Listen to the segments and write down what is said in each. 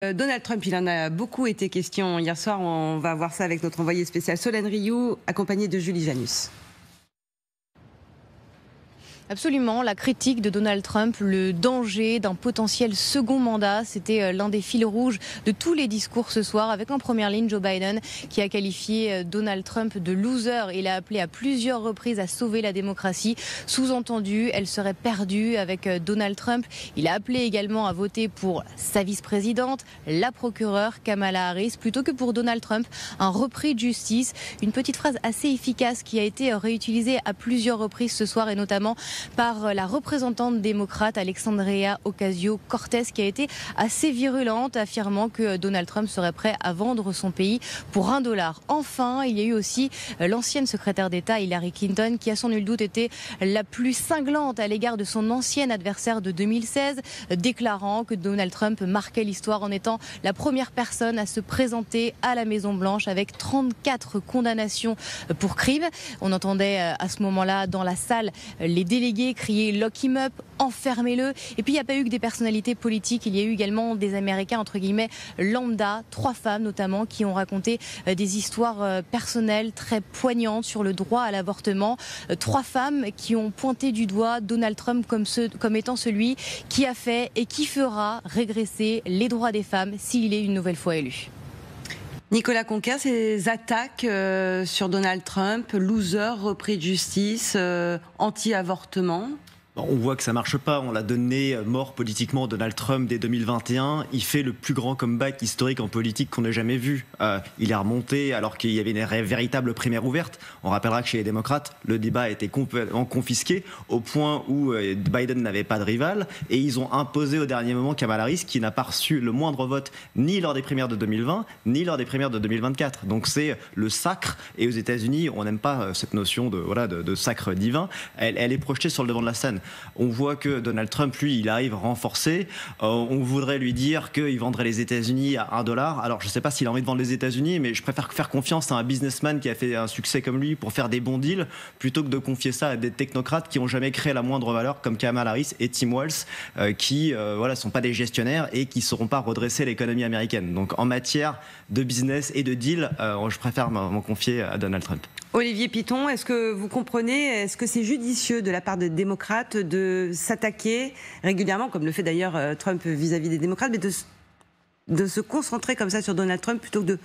Donald Trump, il en a beaucoup été question hier soir. On va voir ça avec notre envoyé spécial Solène Rioux, accompagnée de Julie Janus. Absolument, la critique de Donald Trump, le danger d'un potentiel second mandat, c'était l'un des fils rouges de tous les discours ce soir, avec en première ligne Joe Biden qui a qualifié Donald Trump de loser. Il a appelé à plusieurs reprises à sauver la démocratie. Sous-entendu, elle serait perdue avec Donald Trump. Il a appelé également à voter pour sa vice-présidente, la procureure Kamala Harris, plutôt que pour Donald Trump, un repris de justice. Une petite phrase assez efficace qui a été réutilisée à plusieurs reprises ce soir et notamment par la représentante démocrate Alexandria Ocasio-Cortez qui a été assez virulente, affirmant que Donald Trump serait prêt à vendre son pays pour $1. Enfin, il y a eu aussi l'ancienne secrétaire d'État Hillary Clinton qui a sans nul doute été la plus cinglante à l'égard de son ancien adversaire de 2016, déclarant que Donald Trump marquait l'histoire en étant la première personne à se présenter à la Maison-Blanche avec 34 condamnations pour crime. On entendait à ce moment-là dans la salle les délégués crier « lock him up », enfermez-le. Et puis il n'y a pas eu que des personnalités politiques, il y a eu également des Américains entre guillemets lambda, 3 femmes notamment qui ont raconté des histoires personnelles très poignantes sur le droit à l'avortement. 3 femmes qui ont pointé du doigt Donald Trump comme étant celui qui a fait et qui fera régresser les droits des femmes s'il est une nouvelle fois élu. Nicolas Conquer, ces attaques sur Donald Trump, loser, repris de justice, anti-avortement. On voit que ça marche pas, on l'a donné mort politiquement Donald Trump dès 2021, il fait le plus grand comeback historique en politique qu'on ait jamais vu. Il est remonté alors qu'il y avait une véritable primaire ouverte. On rappellera que chez les démocrates, le débat a été complètement confisqué au point où Biden n'avait pas de rival et ils ont imposé au dernier moment Kamala Harris qui n'a pas reçu le moindre vote ni lors des primaires de 2020 ni lors des primaires de 2024. Donc c'est le sacre et aux États-Unis on n'aime pas cette notion de sacre divin, elle est projetée sur le devant de la scène. On voit que Donald Trump, lui, il arrive renforcé. On voudrait lui dire qu'il vendrait les États-Unis à $1. Alors, je ne sais pas s'il a envie de vendre les États-Unis, mais je préfère faire confiance à un businessman qui a fait un succès comme lui pour faire des bons deals, plutôt que de confier ça à des technocrates qui n'ont jamais créé la moindre valeur, comme Kamala Harris et Tim Walz, qui ne sont pas des gestionnaires et qui ne sauront pas redresser l'économie américaine. Donc, en matière de business et de deal, je préfère m'en confier à Donald Trump. Olivier Piton, est-ce que vous comprenez, est-ce que c'est judicieux de la part des démocrates de s'attaquer régulièrement, comme le fait d'ailleurs Trump vis-à-vis des démocrates, mais de se concentrer comme ça sur Donald Trump plutôt que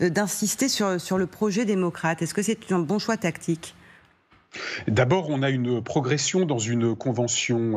d'insister sur le projet démocrate? Est-ce que c'est un bon choix tactique ? D'abord, on a une progression dans une convention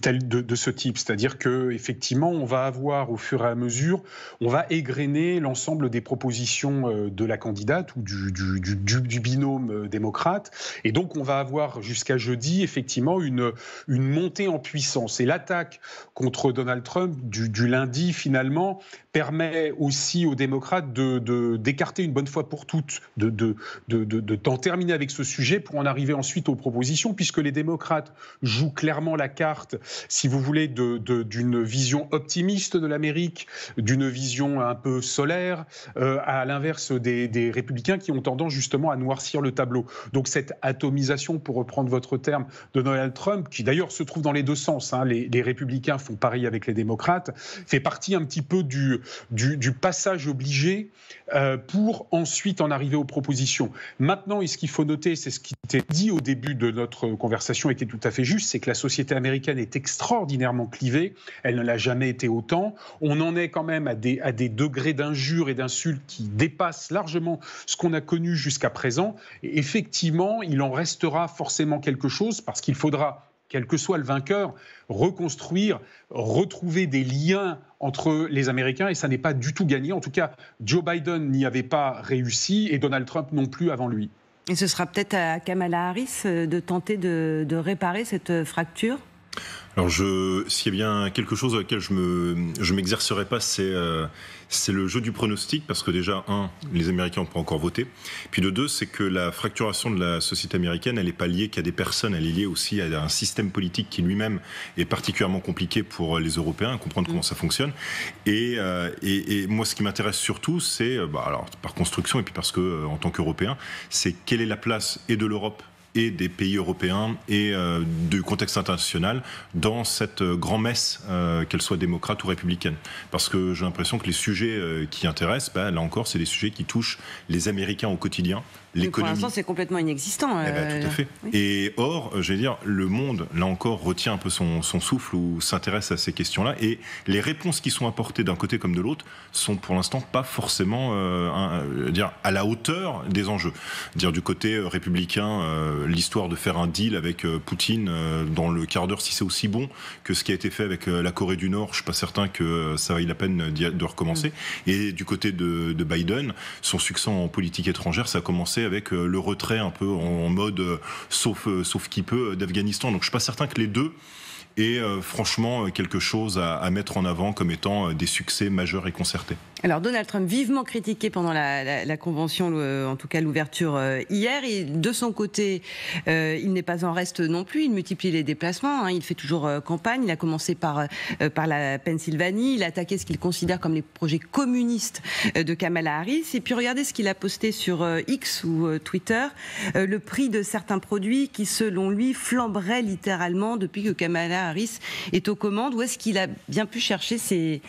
telle de ce type, c'est-à-dire que effectivement, on va avoir au fur et à mesure, on va égrener l'ensemble des propositions de la candidate ou du binôme démocrate, et donc on va avoir jusqu'à jeudi effectivement une montée en puissance. Et l'attaque contre Donald Trump du lundi finalement permet aussi aux démocrates d'écarter une bonne fois pour toutes, d'en terminer avec ce sujet pour en arriver ensuite aux propositions, puisque les démocrates jouent clairement la carte, si vous voulez, d'une vision optimiste de l'Amérique, d'une vision un peu solaire, à l'inverse des républicains qui ont tendance justement à noircir le tableau. Donc cette atomisation, pour reprendre votre terme, de Donald Trump, qui d'ailleurs se trouve dans les deux sens, hein, les républicains font pareil avec les démocrates, fait partie un petit peu du passage obligé pour ensuite en arriver aux propositions. Maintenant, et ce qu'il faut noter, c'est ce qui était dit au début de notre conversation était tout à fait juste, c'est que la société américaine est extraordinairement clivée, elle ne l'a jamais été autant, on en est quand même à des degrés d'injures et d'insultes qui dépassent largement ce qu'on a connu jusqu'à présent, et effectivement, il en restera forcément quelque chose, parce qu'il faudra, quel que soit le vainqueur, reconstruire, retrouver des liens entre les Américains, et ça n'est pas du tout gagné. En tout cas, Joe Biden n'y avait pas réussi, et Donald Trump non plus avant lui. Et ce sera peut-être à Kamala Harris de tenter de réparer cette fracture ? Alors, s'il y a bien quelque chose auquel je m'exercerai pas, c'est le jeu du pronostic, parce que déjà, les Américains n'ont pas encore voté. Puis de deux, c'est que la fracturation de la société américaine, elle n'est pas liée qu'à des personnes, elle est liée aussi à un système politique qui lui-même est particulièrement compliqué pour les Européens, à comprendre comment ça fonctionne. Et moi, ce qui m'intéresse surtout, c'est, alors par construction et puis parce que en tant qu'Européen, c'est quelle est la place et de l'Europe et des pays européens et du contexte international dans cette grand-messe, qu'elle soit démocrate ou républicaine. Parce que j'ai l'impression que les sujets qui intéressent, là encore, c'est des sujets qui touchent les Américains au quotidien. Pour l'instant, c'est complètement inexistant. Tout à fait. Oui. Et or, je veux dire, le monde, là encore, retient un peu son souffle ou s'intéresse à ces questions-là. Et les réponses qui sont apportées d'un côté comme de l'autre sont pour l'instant pas forcément à la hauteur des enjeux. Dire du côté républicain, l'histoire de faire un deal avec Poutine dans le quart d'heure, si c'est aussi bon que ce qui a été fait avec la Corée du Nord, je suis pas certain que ça vaille la peine de recommencer. Et du côté de Biden, son succès en politique étrangère, ça a commencé avec le retrait un peu en mode sauf qui peut d'Afghanistan. Donc je suis pas certain que les deux aient franchement quelque chose à mettre en avant comme étant des succès majeurs et concertés. Alors Donald Trump, vivement critiqué pendant la convention, en tout cas l'ouverture hier, et de son côté, il n'est pas en reste non plus, il multiplie les déplacements, il fait toujours campagne, il a commencé par la Pennsylvanie, il a attaqué ce qu'il considère comme les projets communistes de Kamala Harris, et puis regardez ce qu'il a posté sur X ou Twitter, le prix de certains produits qui selon lui flamberaient littéralement depuis que Kamala Harris est aux commandes. Où est-ce qu'il a bien pu chercher ces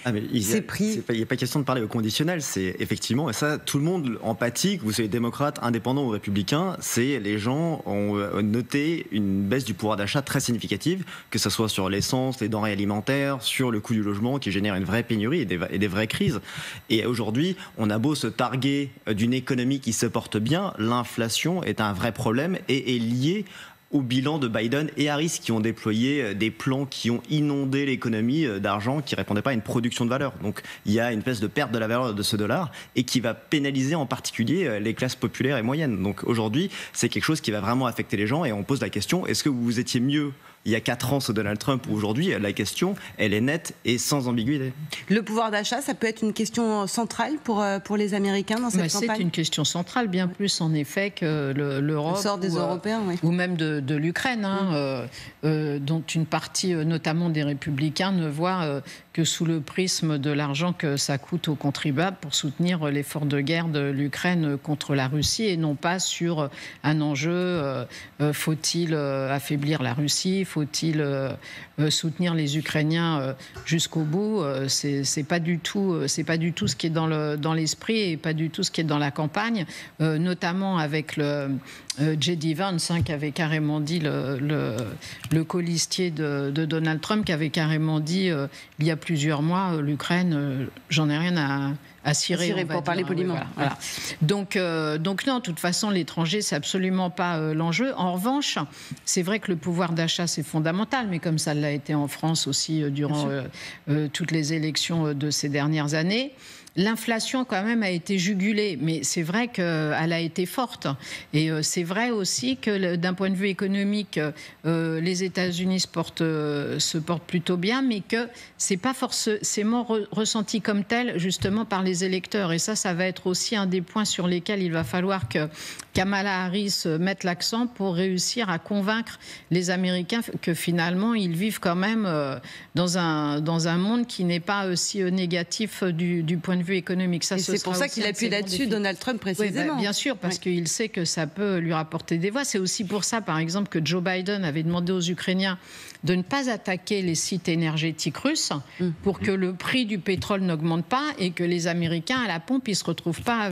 prix? Il n'y a pas question de parler au conditionnel, c'est effectivement, et ça tout le monde empathique, vous soyez démocrate, indépendant ou républicain, c'est les gens ont noté une baisse du pouvoir d'achat très significative, que ce soit sur l'essence, les denrées alimentaires, sur le coût du logement qui génère une vraie pénurie et des vraies crises. Et aujourd'hui, on a beau se targuer d'une économie qui se porte bien, l'inflation est un vrai problème et est liée au bilan de Biden et Harris qui ont déployé des plans qui ont inondé l'économie d'argent qui ne répondait pas à une production de valeur. Donc il y a une espèce de perte de la valeur de ce dollar et qui va pénaliser en particulier les classes populaires et moyennes. Donc aujourd'hui, c'est quelque chose qui va vraiment affecter les gens et on pose la question, est-ce que vous étiez mieux il y a 4 ans sous Donald Trump ou aujourd'hui? La question, elle est nette et sans ambiguïté. Le pouvoir d'achat, ça peut être une question centrale pour les Américains dans cette campagne? C'est une question centrale, bien plus en effet que l'Europe. Le sort des Européens, oui. Ou même de l'Ukraine, dont une partie, notamment des Républicains, ne voit que sous le prisme de l'argent que ça coûte aux contribuables pour soutenir l'effort de guerre de l'Ukraine contre la Russie et non pas sur un enjeu, faut-il affaiblir la Russie, faut-il soutenir les Ukrainiens jusqu'au bout. C'est pas du tout ce qui est dans l'esprit et pas du tout ce qui est dans la campagne, notamment avec le J.D. Vance, qui avait carrément dit, le colistier de Donald Trump, qui avait carrément dit il y a plusieurs mois, l'Ukraine, j'en ai rien à cirer pour parler poliment. Voilà. Donc non, de toute façon, l'étranger, c'est absolument pas l'enjeu. En revanche, c'est vrai que le pouvoir d'achat, c'est fondamental, mais comme ça l'a été en France aussi durant toutes les élections de ces dernières années. L'inflation, quand même, a été jugulée, mais c'est vrai qu'elle a été forte. Et c'est vrai aussi que, d'un point de vue économique, les États-Unis se portent plutôt bien, mais que c'est pas forcément ressenti comme tel, justement, par les électeurs. Et ça va être aussi un des points sur lesquels il va falloir que Kamala Harris mette l'accent pour réussir à convaincre les Américains que, finalement, ils vivent quand même dans un monde qui n'est pas si négatif du point de vue économique. C'est pour ça qu'il appuie là-dessus, Donald Trump, précisément. Oui, bien sûr, parce qu'il sait que ça peut lui rapporter des voix. C'est aussi pour ça, par exemple, que Joe Biden avait demandé aux Ukrainiens de ne pas attaquer les sites énergétiques russes pour que le prix du pétrole n'augmente pas et que les Américains, à la pompe, ils ne se retrouvent pas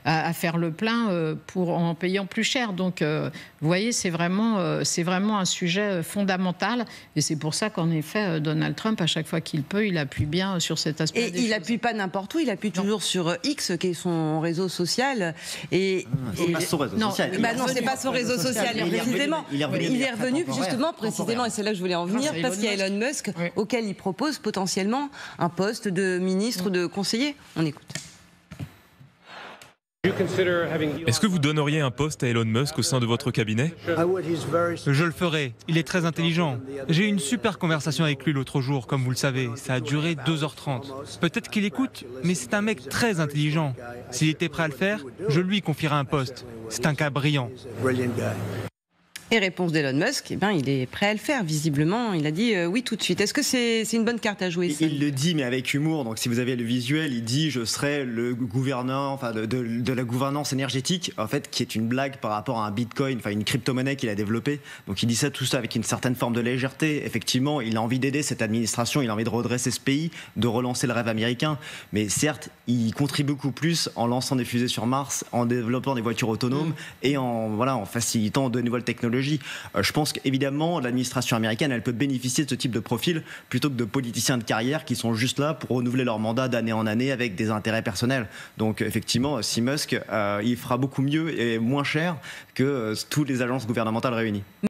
à faire le plein en payant plus cher. Donc, vous voyez, c'est vraiment un sujet fondamental. Et c'est pour ça qu'en effet, Donald Trump, à chaque fois qu'il peut, il appuie bien sur cet aspect. Et il n'appuie pas n'importe où, il appuie toujours sur X, qui est son réseau social. C'est pas son réseau social. Non, c'est pas son réseau social, précisément. Il est revenu justement, précisément, et c'est là que je voulais en venir, parce qu'il y a Elon Musk, auquel il propose potentiellement un poste de ministre, de conseiller. On écoute. Est-ce que vous donneriez un poste à Elon Musk au sein de votre cabinet? Je le ferai. Il est très intelligent. J'ai eu une super conversation avec lui l'autre jour, comme vous le savez. Ça a duré 2h30. Peut-être qu'il écoute, mais c'est un mec très intelligent. S'il était prêt à le faire, je lui confierai un poste. C'est un cas brillant. Et réponse d'Elon Musk, il est prêt à le faire, visiblement. Il a dit oui tout de suite. Est-ce que c'est une bonne carte à jouer, ça ? Il le dit, mais avec humour. Donc, si vous avez le visuel, il dit « je serai le gouverneur de la gouvernance énergétique », en fait, qui est une blague par rapport à un bitcoin, une crypto-monnaie qu'il a développée. Donc, il dit tout ça avec une certaine forme de légèreté. Effectivement, il a envie d'aider cette administration, il a envie de redresser ce pays, de relancer le rêve américain. Mais certes, il contribue beaucoup plus en lançant des fusées sur Mars, en développant des voitures autonomes et en facilitant de nouvelles technologies. Je pense qu'évidemment, l'administration américaine, elle peut bénéficier de ce type de profil plutôt que de politiciens de carrière qui sont juste là pour renouveler leur mandat d'année en année avec des intérêts personnels. Donc effectivement, si Musk, il fera beaucoup mieux et moins cher que toutes les agences gouvernementales réunies.